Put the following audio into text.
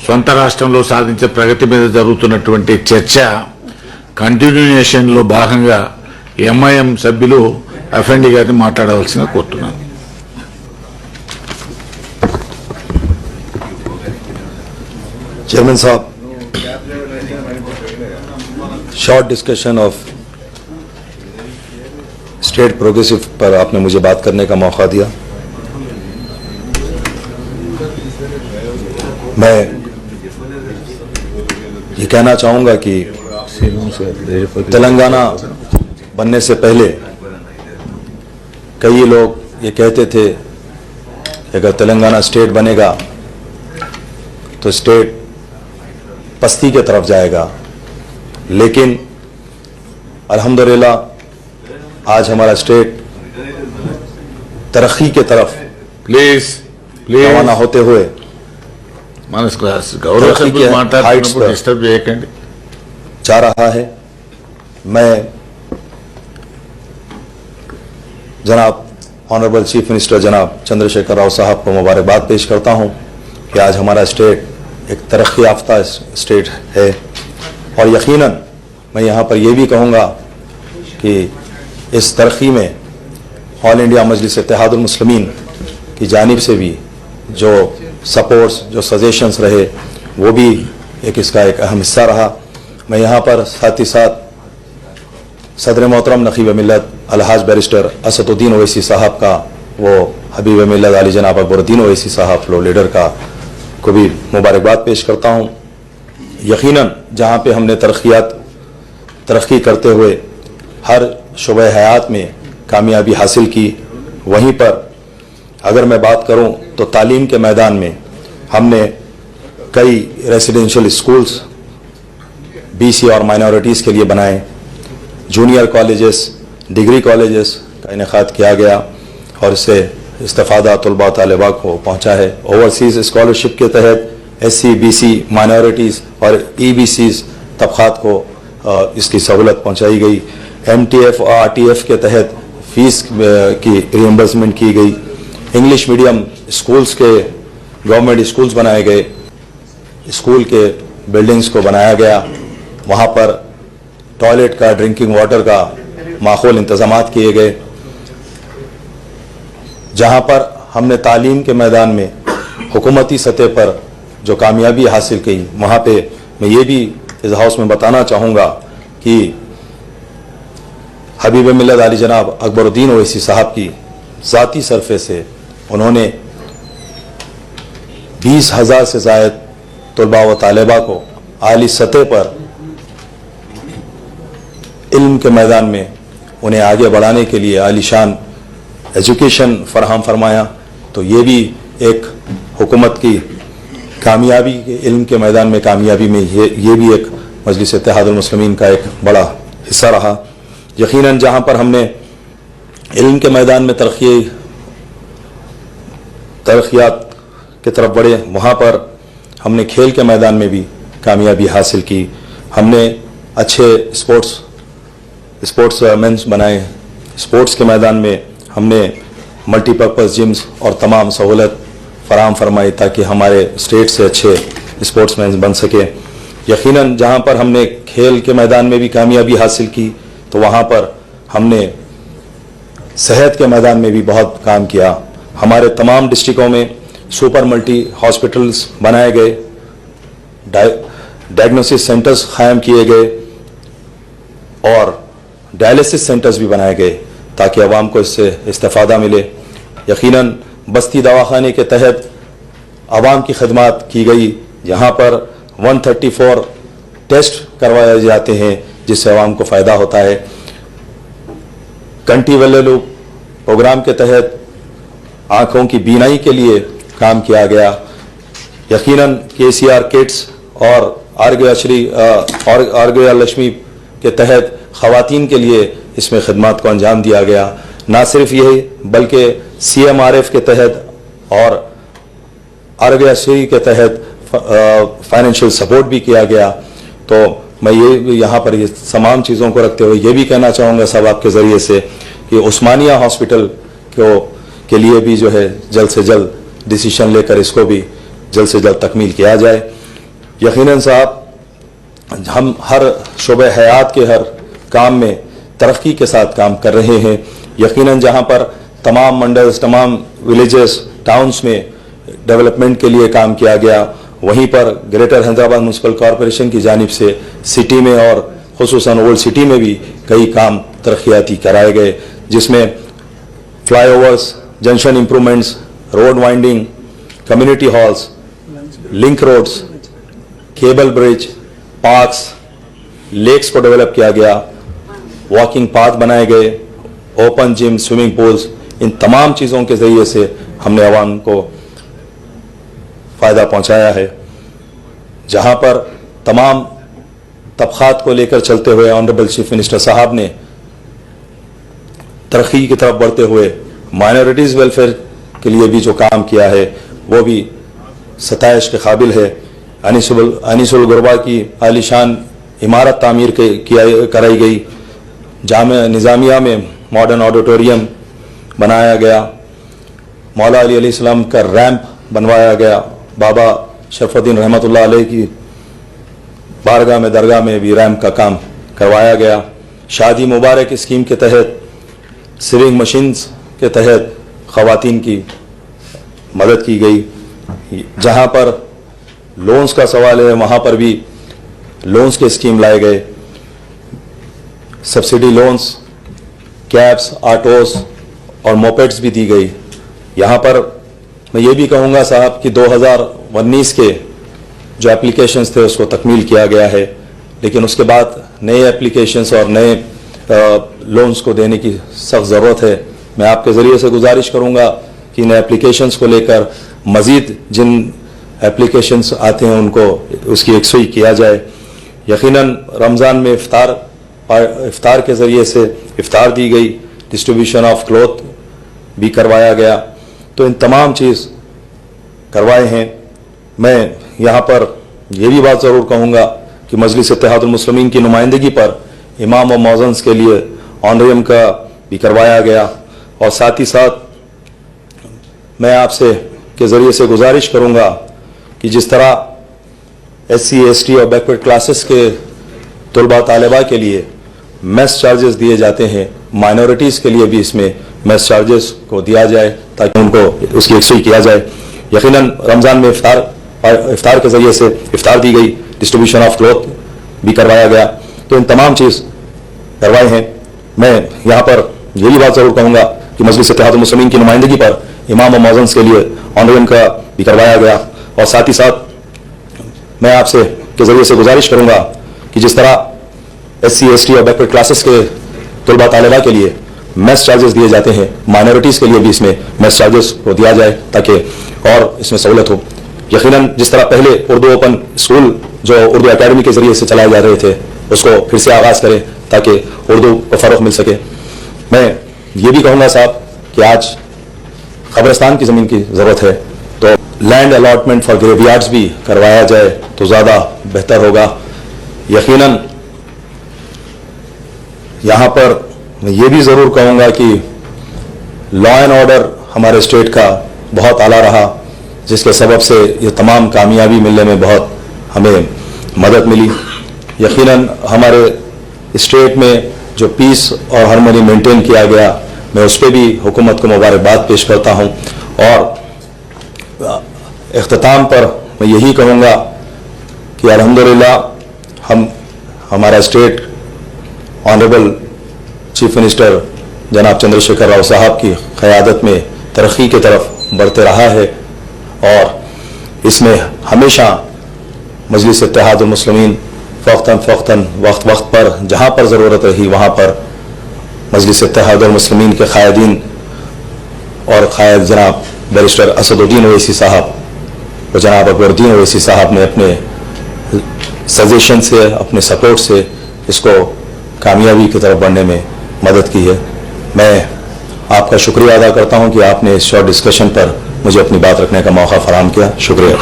సొంత రాష్ట్రంలో సాధించే ప్రగతి మీద జరుగుతున్నటువంటి చర్చ కంటిన్యూయేషన్ లో భాగంగా ఎంఐఎం సభ్యులు ఎఫ్ఎండి గారిని మాట్లాడవలసిన కోరుతున్నాను. चेयरमैन साहब, short discussion of state progressive पर आपने मुझे बात करने का मौका दिया। मैं ये कहना चाहूंगा कि तेलंगाना बनने से पहले कई लोग ये कहते थे कि अगर तेलंगाना स्टेट बनेगा तो स्टेट पस्ती के तरफ जाएगा, लेकिन अल्हम्दुलिल्लाह आज हमारा स्टेट तरक्की के तरफ प्लीज रवाना होते हुए మనస్ క్లాస్ గౌరవ సభ్యులు మాట్లాడుతున్నప్పుడు డిస్టర్బ్ చేయకండి जा रहा है। मैं जनाब ऑनरेबल चीफ मिनिस्टर जनाब चंद्रशेखर राव साहब को मुबारकबाद पेश करता हूं कि आज हमारा स्टेट एक तरक्की याफ्ता स्टेट है, और यकीनन मैं यहाँ पर यह भी कहूँगा कि इस तरक्की में ऑल इंडिया मजलिस इत्तेहादुल मुस्लिमीन की जानिब से भी जो सपोर्ट्स, जो सजेशंस रहे, वो भी इसका एक अहम हिस्सा रहा। मैं यहाँ पर साथ ही साथ सदर मोहतरम नकीब मिल्लत अलहाज बैरिस्टर असदुद्दीन ओवैसी साहब का, वो हबीब मिल्लत अली जनाब अकबरुद्दीन ओवैसी साहब फ्लो लीडर का को भी मुबारकबाद पेश करता हूँ। यकीनन जहाँ पे हमने तरक्की करते हुए हर शुबह हयात में कामयाबी हासिल की, वहीं पर अगर मैं बात करूँ तो तालीम के मैदान में हमने कई रेसिडेंशियल स्कूल्स बीसी और माइनॉरिटीज़ के लिए बनाए, जूनियर कॉलेजेस, डिग्री कॉलेजेस का इनेकाद किया गया और इससे इस्तेफादा तलबा तालिबा को पहुँचा है। ओवरसीज़ स्कॉलरशिप के तहत SC, BC, माइनॉरिटीज़ और EBCs तबक़ात को इसकी सहूलत पहुँचाई गई। MTF और RTF के तहत फ़ीस की रिइंबर्समेंट की गई। इंग्लिश मीडियम स्कूल्स के गवर्नमेंट स्कूल्स बनाए गए, स्कूल के बिल्डिंग्स को बनाया गया, वहाँ पर टॉयलेट का, ड्रिंकिंग वाटर का माहौल इंतज़ामात किए गए। जहाँ पर हमने तालीम के मैदान में हुकूमती सतह पर जो कामयाबी हासिल की, वहाँ पे मैं ये भी इस हाउस में बताना चाहूँगा कि हबीब मिल्लत अली जनाब अकबरुद्दीन ओवैसी साहब की ज़ाती सरफे से उन्होंने 20,000 से ज़ायद तलबा व तालिबा को आली सतह पर इल्म के मैदान में उन्हें आगे बढ़ाने के लिए आलीशान एजुकेशन फराहम फरमाया। तो ये भी एक हुकूमत की कामयाबी, इल्म के मैदान में कामयाबी में ये भी एक मजलिस इत्तेहादुल मुस्लिमीन का एक बड़ा हिस्सा रहा। यकीनन जहाँ पर हमने इल्म के मैदान में तरक्यात की तरफ बढ़े, वहाँ पर हमने खेल के मैदान में भी कामयाबी हासिल की। हमने अच्छे स्पोर्ट्स मेंस बनाए। स्पोर्ट्स के मैदान में हमने मल्टीपर्पज़ जिम्स और तमाम सहूलत फराहम फरमाई ताकि हमारे स्टेट से अच्छे स्पोर्ट्समैन बन सके। यकीनन जहाँ पर हमने खेल के मैदान में भी कामयाबी हासिल की, तो वहाँ पर हमने सेहत के मैदान में भी बहुत काम किया। हमारे तमाम डिस्ट्रिक्टों में सुपर मल्टी हॉस्पिटल्स बनाए गए, डायग्नोसिस सेंटर्स कायम किए गए और डायलिसिस सेंटर्स भी बनाए गए ताकि आवाम को इससे इस्तेफादा मिले। यकीनन बस्ती दवाखाने के तहत आवाम की खदमात की गई, यहाँ पर 134 टेस्ट करवाए जाते हैं जिससे आवाम को फ़ायदा होता है। कंटी वेल्लू प्रोग्राम के तहत आँखों की बीनाई के लिए काम किया गया। यकीनन KCR किट्स और आर्गया लक्ष्मी के तहत ख़वातीन के लिए इसमें खिदमात को अंजाम दिया गया। ना सिर्फ यही बल्कि CMRF के तहत और आर्गयाश्री के तहत फाइनेंशियल सपोर्ट भी किया गया। तो मैं ये यहाँ पर ये तमाम चीज़ों को रखते हुए ये भी कहना चाहूँगा सब आपके ज़रिए से कि उस्मानिया हॉस्पिटल के लिए भी जो है जल्द से जल्द डिसीजन लेकर इसको भी जल्द से जल्द तकमील किया जाए। यकीनन साहब, हम हर शोबे हयात के हर काम में तरक्की के साथ काम कर रहे हैं। यकीनन जहां पर तमाम मंडल्स, तमाम विलेजेस, टाउन्स में डेवलपमेंट के लिए काम किया गया, वहीं पर ग्रेटर हैदराबाद म्यूनसिपल कॉरपोरेशन की जानिब से सिटी में और खुसूसन ओल्ड सिटी में भी कई काम तरक्याती कराए गए, जिसमें flyovers, junction improvements, road winding, community halls, link roads, cable bridge, parks, lakes को डेवलप किया गया, वॉकिंग पाथ बनाए गए, ओपन जिम, स्विमिंग पूल्स। इन तमाम चीज़ों के ज़रिए से हमने आवाम को फ़ायदा पहुंचाया है। जहां पर तमाम तबक़ात को लेकर चलते हुए ऑनरेबल चीफ मिनिस्टर साहब ने तरक्की की तरफ बढ़ते हुए माइनॉरिटीज़ वेलफेयर के लिए भी जो काम किया है वो भी सताइश के काबिल है। अनीसुल गुरबा की आलीशान इमारत तामीर कराई गई, जामिया निज़ामिया में मॉडर्न ऑडिटोरियम बनाया गया, मौला अली अलैहिस्सलाम का रैंप बनवाया गया, बाबा शरफुद्दीन रहमतुल्लाह अलैह की बारगाह में दरगाह में भी रैंप का काम करवाया गया। शादी मुबारक स्कीम के तहत सिविंग मशीन्स के तहत ख़वातीन की मदद की गई। जहां पर लोन्स का सवाल है वहां पर भी लोन्स के स्कीम लाए गए, सब्सिडी लोन्स, कैब्स, ऑटोस और मोपेड्स भी दी गई। यहाँ पर मैं ये भी कहूँगा साहब कि 2019 के जो एप्लीकेशंस थे उसको तकमील किया गया है, लेकिन उसके बाद नए एप्लीकेशंस और नए लोन्स को देने की सख्त ज़रूरत है। मैं आपके ज़रिए से गुजारिश करूँगा कि इन एप्लीकेशंस को लेकर मज़ीद जिन एप्लीकेशंस आते हैं उनको उसकी यकसुई किया जाए। यकीनन रमज़ान में इफ्तार के ज़रिए से इफ्तार दी गई, डिस्ट्रीब्यूशन ऑफ क्लॉथ भी करवाया गया, तो इन तमाम चीज़ करवाए हैं। मैं यहाँ पर यह भी बात ज़रूर कहूँगा कि मजलिस इत्तेहादुल मुस्लिमीन की नुमाइंदगी पर इमाम और मौज़न्स के लिए ऑनरियम का भी करवाया गया, और साथ ही साथ मैं आपसे के ज़रिए से गुजारिश करूँगा कि जिस तरह SC, ST और बैकवर्ड क्लासेस के तलबा तालिबा के लिए मेस चार्जेस दिए जाते हैं, माइनॉरिटीज़ के लिए भी इसमें मेस चार्जेस को दिया जाए ताकि उनको उसकी यकसुई किया जाए। यकीनन रमज़ान में इफ्तार के ज़रिए से इफ्तार दी गई, डिस्ट्रीब्यूशन ऑफ क्लॉथ भी करवाया गया, तो इन तमाम चीज़ करवाए हैं। मैं यहाँ पर यह भी बात ज़रूर कहूँगा कि मजलिस इत्तेहादुल मुस्लिमीन की नुमाइंदगी पर इमाम और मौज़न्स के लिए ऑनरियम का भी करवाया गया, और साथ ही साथ मैं आपसे के ज़रिए से गुजारिश करूँगा कि जिस तरह SC, ST और बैकवर्ड क्लासेस के तलबा तालिबा के लिए मेस चार्जेस दिए जाते हैं, माइनॉरिटीज़ के लिए भी इसमें मेस चार्जेस को दिया जाए ताकि और इसमें सहूलत हो। यकीनन जिस तरह पहले उर्दू ओपन स्कूल जो उर्दू एकेडमी के ज़रिए से चलाए जा रहे थे उसको फिर से आगाज़ करें ताकि उर्दू को फ़रोग़ मिल सके। मैं ये भी कहूँगा साहब कि आज कब्रिस्तान की ज़मीन की ज़रूरत है, तो लैंड अलॉटमेंट फॉर ग्रेवयार्ड्स भी करवाया जाए तो ज़्यादा बेहतर होगा। यकीनन यहाँ पर मैं ये भी ज़रूर कहूँगा कि लॉ एंड ऑर्डर हमारे स्टेट का बहुत आला रहा, जिसके सबब से ये तमाम कामयाबी मिलने में बहुत हमें मदद मिली। यकीनन हमारे स्टेट में जो पीस और हार्मनी मेंटेन किया गया, मैं उस पर भी हुकूमत को मुबारकबाद पेश करता हूँ। और इख्तिताम पर मैं यही कहूँगा कि अल्हम्दुलिल्लाह हमारा स्टेट ऑनरेबल चीफ मिनिस्टर जनाब चंद्रशेखर राव साहब की क़यादत में तरक्की की तरफ बढ़ते रहा है, और इसमें हमेशा मजलिस इत्तेहादुल मुस्लिमीन फ़ौक़तन वक्त पर जहाँ पर ज़रूरत रही वहाँ पर मजलिस इत्तेहादुल मुस्लिमीन के क़ायदीन और क़ायद जनाब बैरिस्टर असदुद्दीन ओवैसी साहब और जनाब अकबरुद्दीन ओवैसी साहब ने अपने सजेशन से, अपने सपोर्ट से इसको कामयाबी की तरफ बढ़ने में मदद की है। मैं आपका शुक्रिया अदा करता हूं कि आपने इस शॉर्ट डिस्कशन पर मुझे अपनी बात रखने का मौका फराहम किया। शुक्रिया।